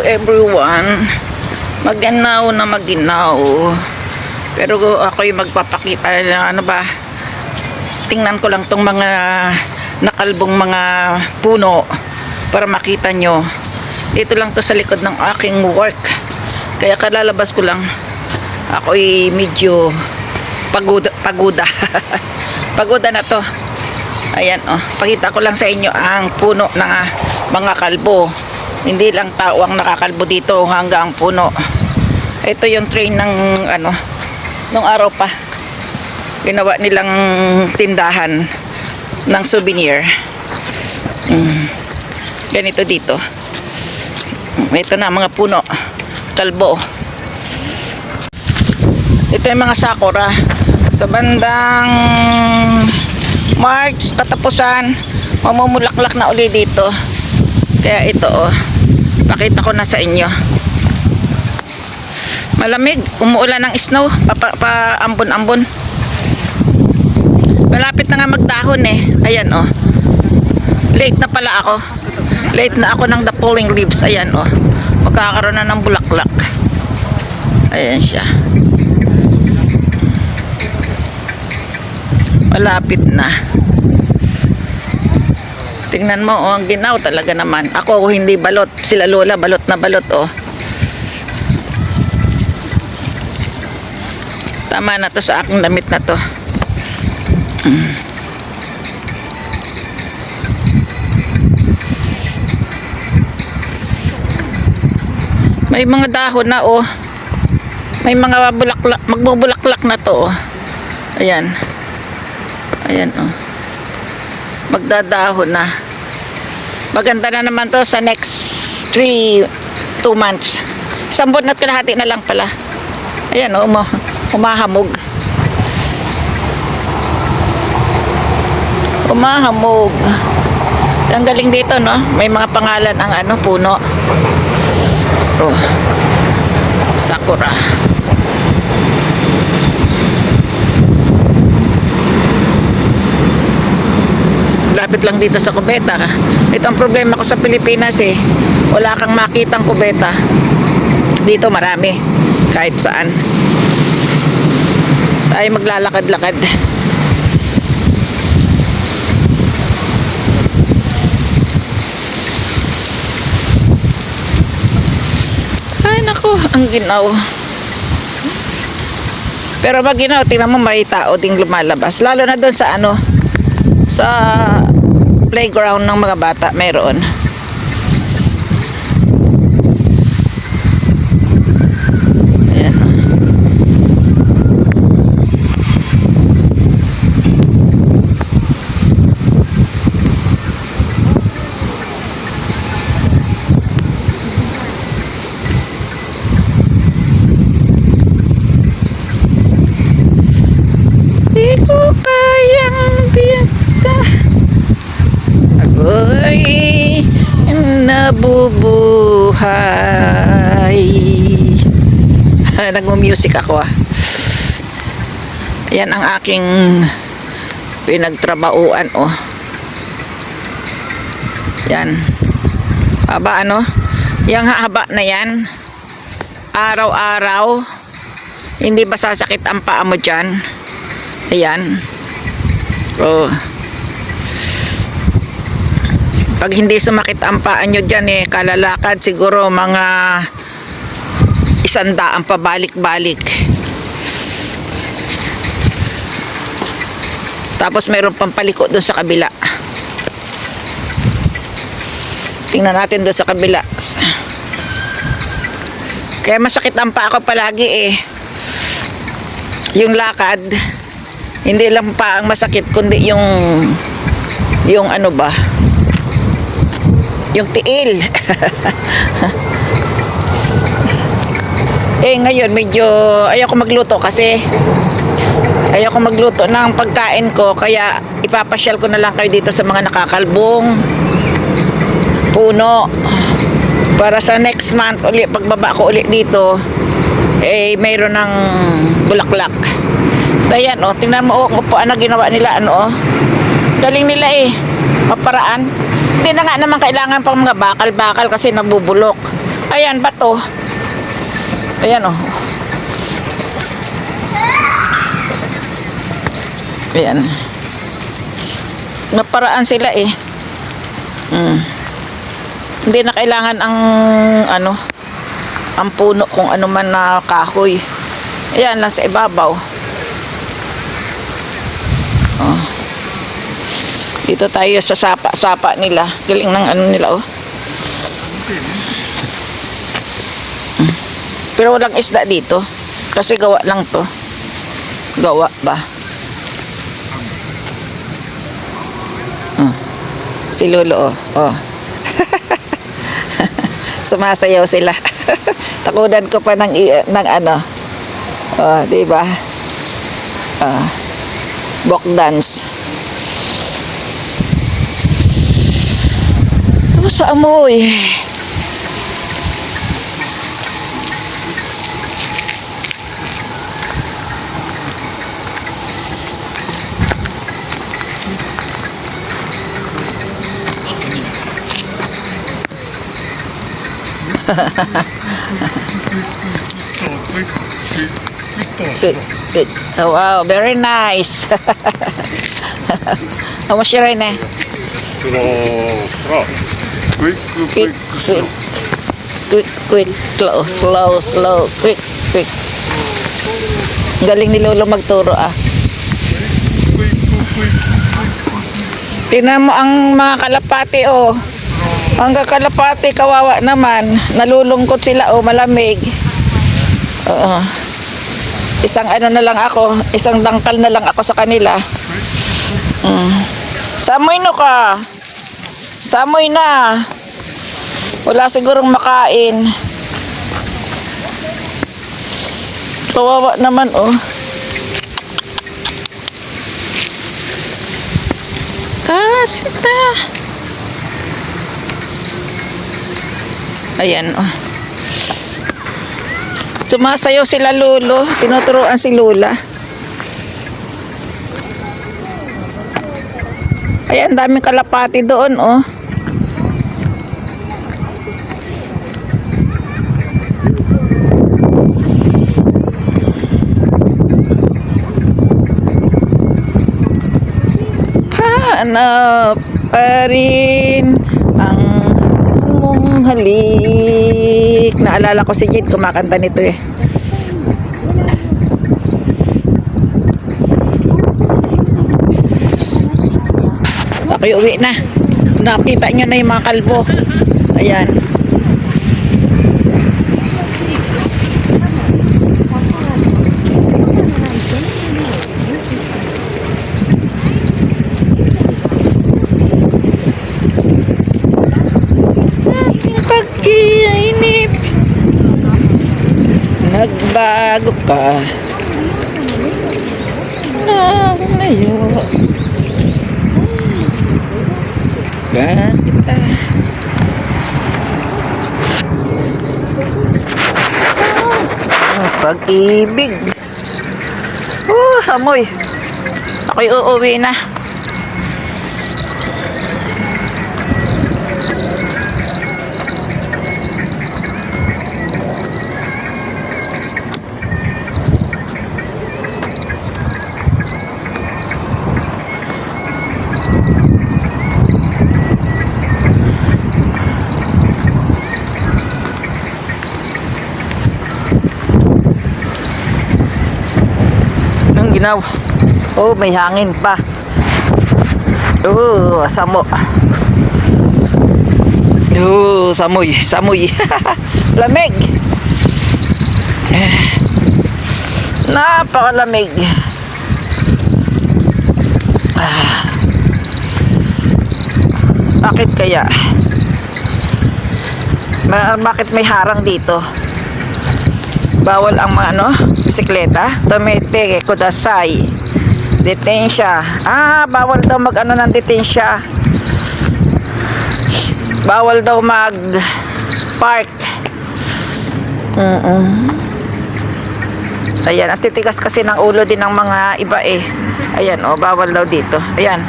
everyone. Maginaw na maginaw. Pero ako'y magpapakita na ano ba. Tingnan ko lang tong mga nakalbong mga puno para makita nyo. Dito lang to sa likod ng aking work. Kaya kalalabas ko lang. Ako'y medyo pagoda. Pagoda na to. Ayan, oh. Pakita ko lang sa inyo ang puno ng mga kalbo. Hindi lang tao ang nakakalbo dito hanggang puno. Ito yung train ng ano, nung araw pa. Ginawa nilang tindahan ng souvenir. Ganito dito. Ito na mga puno. Kalbo. Ito yung mga sakura. Sa bandang March, katapusan, mamumulaklak na uli dito. Kaya ito, oh, pakita ko na sa inyo. Malamig, umuulan ng snow, paambon-ambon. Malapit na nga magdahon eh. Ayan, oh. Late na pala ako. Late na ako ng the falling leaves. Ayan, oh. Magkakaroon na ng bulaklak. Ayan siya. Malapit na. Tingnan mo, oh, ang ginaw talaga naman. Ako, hindi balot. Sila lola, balot na balot, oh. Tama na to sa aking damit na to. May mga dahon na, oh. May mga bulaklak, magbubulaklak na to, oh. Ayan. Ayan, oh. Magdadahon na. Maganda na naman to sa next 2 months. Isang buwan at kalahati na lang pala. Ayan, oh, humahamog. Humahamog. Ang galing dito, no? May mga pangalan ang ano, puno. Oh. Sakura. Lapit lang dito sa kubeta. Ito ang problema ko sa Pilipinas eh. Wala kang makitang kubeta. Dito marami. Kahit saan. Tayo maglalakad-lakad. Ay naku, ang ginaw. Pero pag ginaw, tingnan mo may tao ding lumalabas. Lalo na doon sa ano, sa playground ng mga bata mayroon. Ayan. Di ko kayang biyagta. Ako'y nabubuhay. Nagmo-music ako ah. Yan ang aking pinagtrabahuan, oh. Yan. Haba ano? Yang haba na yan. Araw-araw. Hindi ba sasakit ang paa mo dyan? Ayan. Oh. Pag hindi sumakit ang paa nyo dyan eh, kalalakad siguro mga 100 pabalik-balik. Tapos mayroon pang paliko doon sa kabila. Tingnan natin doon sa kabila. Kaya masakit ang paa ko palagi eh. Yung lakad, hindi lang pa ang masakit kundi yung ano ba, yung tiil. Eh ngayon medyo ayoko magluto kasi ayoko magluto ng pagkain ko, kaya ipapasyal ko na lang kayo dito sa mga nakakalbong puno para sa next month uli, pagbaba ko uli dito eh mayroon ng bulaklak. Ayan, oh, tingnan mo, oh, upuan na ginawa nila, ano, oh. Galing nila eh, maparaan. Hindi na nga naman kailangan pang mga bakal-bakal kasi nabubulok. Ayan, bato. Ayan, oh. Ayan. Naparaan sila eh. Hindi na kailangan ang ano, ang puno kung ano man na kahoy. Ayan lang sa ibabaw. Oh. Dito tayo sa sapa nila. Galing ng ano nila, oh. Pero walang isda dito. Kasi gawa lang to. Gawa ba? Si Lolo, oh. Oh. Sumasayaw sila. Takudan ko pa ng ano. Oh, di ba? Bok dance. Oh, sa amoy. Good, good. Oh, wow, very nice. How much right now? Quick, Quick, quick, quick, quick, slow, slow, slow, quick, quick. Galing ni Lolo magturo, ah. Tingnan mo ang mga kalapati, oh. Ang kalapati, kawawa naman. Nalulungkot sila, oh, malamig. Oo. Isang ano na lang ako, isang dangkal na lang ako sa kanila. Samoy no ka. Samoy na. Wala sigurong makain. Kawawa naman, oh. Kasita. Ayan, oh. Sumasayaw sila Lolo. Tinuturuan si Lola. Ayan, daming kalapati doon, oh. Hanap pa rin ang mong halik. Naalala ko si Jade, kumakanta nito eh. Ako'y uwi na. Nakita nyo na yung mga kalbo. Ayan. Pag-iinip, nagbago ka na ngayon. Kita pag-ibig. Samoy. Ako'y uuwi na. Ginaw. Oh, may hangin pa. Oh, samo. Oh, samoy, samoy. Lamig. Napakalamig. Bakit kaya? Bakit may harang dito? Bawal ang mga ano, bisikleta. Tomete kudasai. Detensya. Bawal daw mag ano ng detensya. Bawal daw mag park. Ayan, ang titigas kasi ng ulo din ng mga iba eh. Ayan, oh, bawal daw dito. Ayan.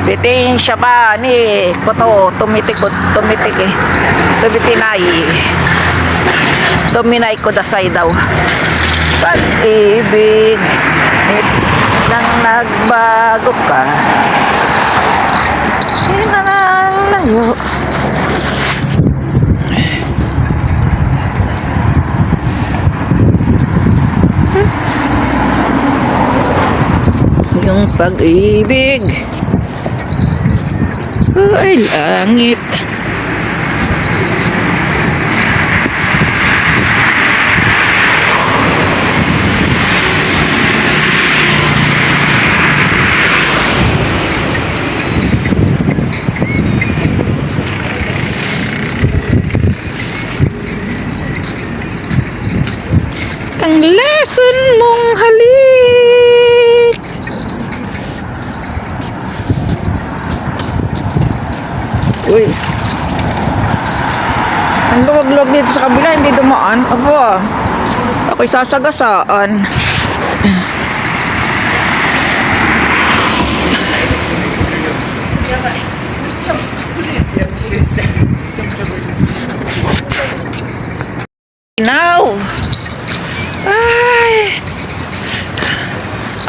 Detensya ba ni koto tumitik eh. Tumitinay. Dominay ko dasay daw. Pag-ibig, nit nang nagbago ka. Sinanang layo. Yung pag-ibig ko ay langit. Ang lesson mong halik. Uy. Ang luwag-luwag dito sa kabila, hindi dumaan. Aba, ako'y sasagasaan. Ginaw. Ay.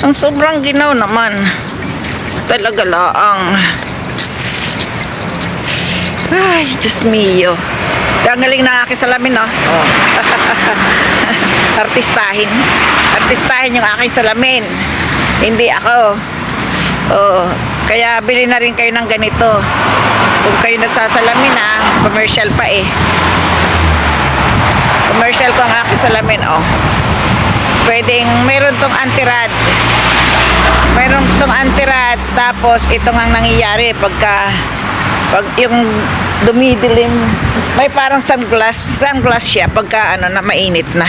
Ang sobrang ginaw naman. Talaga laang. Ay, Diyos mio. Ang galing na aking salamin, no? Oh. Artistahin. Artistahin yung aking salamin. Hindi ako. Oh. Kaya bili na rin kayo ng ganito. Kung kayo nagsasalamin, ha? Commercial pa eh. Commercial ko ang aking salamin, oh. Pwedeng, mayroon tong anti-rad. Mayroon tong anti-rad. Tapos, ito ang nangyayari pag yung dumidilim, may parang sunglass siya pagka ano na mainit na.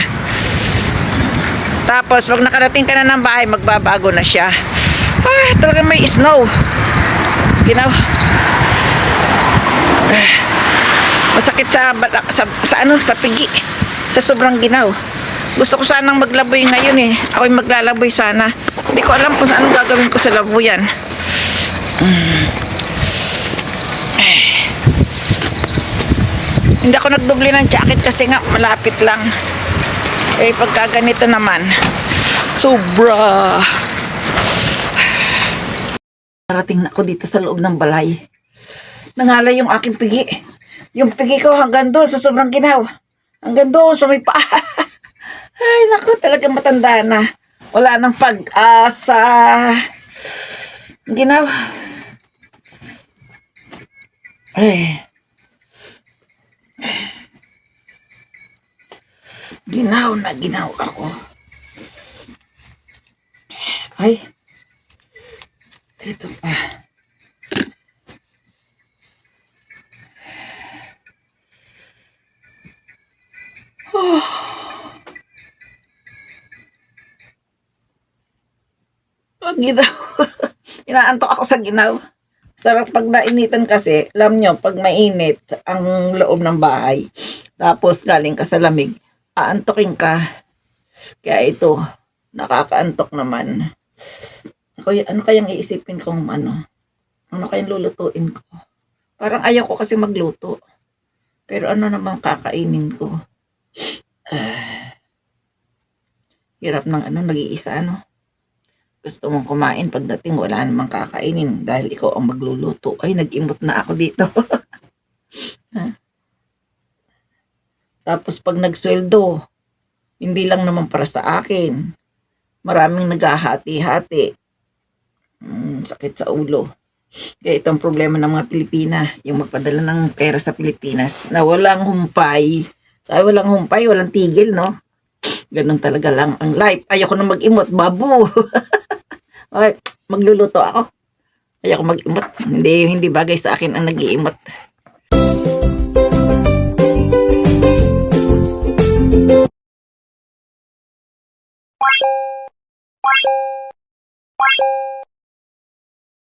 Tapos pag nakarating ka na ng bahay, magbabago na siya. Ah, talaga may snow. Ginaw. Masakit sa ano, sa pigi. Sa sobrang ginaw. Gusto ko sanang maglaboy ngayon eh. Ako'y maglalaboy sana. Hindi ko alam kung saan gagawin ko sa labuyan. Hindi ako nagdoble ng jacket kasi nga malapit lang. Eh pagka ganito naman, sobra. Parating na ako dito sa loob ng balay. Nangalay yung aking pigi. Yung pigi ko hanggang doon sa sobrang ginaw. Hanggang doon sa may paa. Ay naku, talagang matanda na. Wala nang pag-asa. Ginaw. Ay. Ginaw na ginaw ako. Ay. Ito pa. Oh. Ang ginaw. Inaantok ako sa ginaw. Sarap pag nainitan kasi, alam nyo, pag mainit ang loob ng bahay, tapos galing ka sa lamig, aantokin ka. Kaya ito, nakakaantok naman. Ano kayang iisipin kong ano? Ano kayang lulutuin ko? Parang ayaw ko kasi magluto. Pero ano namang kakainin ko? Hirap ng ano, nag-iisa ano. Gusto mong kumain, pagdating wala namang kakainin dahil ikaw ang magluluto. Ay, nag-imot na ako dito. Tapos pag nagsweldo, hindi lang naman para sa akin. Maraming naghahati-hati. Sakit sa ulo. Kaya itong problema ng mga Pilipina, yung magpadala ng pera sa Pilipinas na walang humpay. Sabi walang humpay, walang tigil, no? Ganun talaga lang ang life. Ayoko na mag-imot, babu. Okay, magluluto ako. Ayoko mag-imot. Hindi bagay sa akin ang nag-iimot.